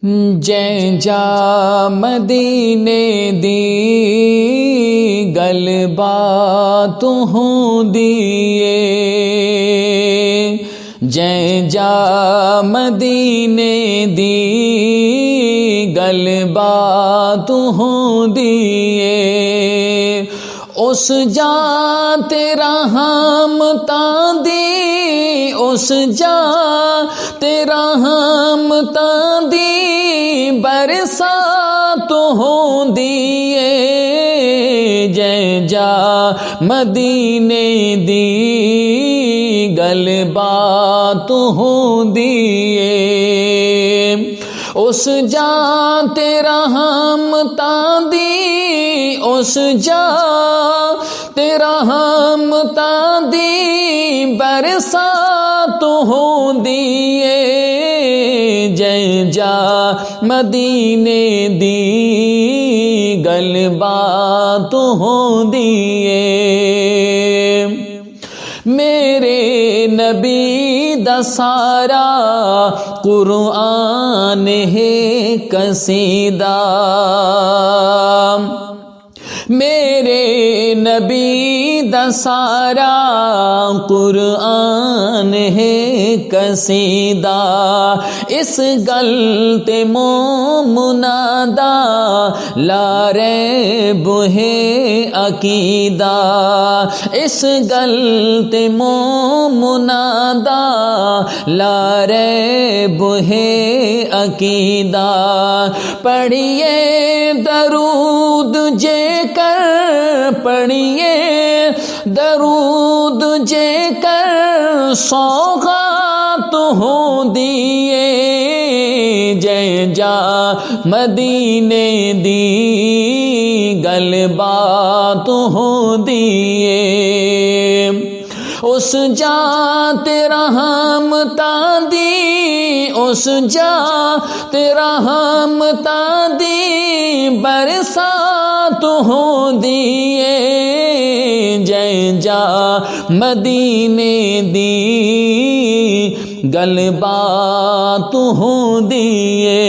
جے جا مدینے دی گل بات ہوں دیے، جے جا مدینے دی گل بات ہوں دیے، اس جا تیرا ہم تاندی، اس جا تیرا ہم تاندی برسات ہوں دیے، جے جا مدینے دی گل بات ہوں دیے، اس جا تیرا ہم تاندی، اس جا تیرا ہم تاندی برسات ہوں دیے، جے جا مدینے دی گل بات ہوں دیے۔ میرے نبی دا سارا قرآن ہے قصیدہ، میرے نبی دا سارا قرآن ہے قصیدہ، اس گل تے منادا لا ریب ہے عقیدہ، اس گل تے منادا لا ریب ہے عقیدہ، پڑھیے درود جے کر، پڑھیے درود جے کر سوغات ہوں دیے، جے جا مدینے دی گل بات ہوں دیے، اس جا تیرا ہم تاندی، اس جا تیرا ہم تاندی برسات ہوں دیے، جے جا مدینے دی گل بات ہوں دیے۔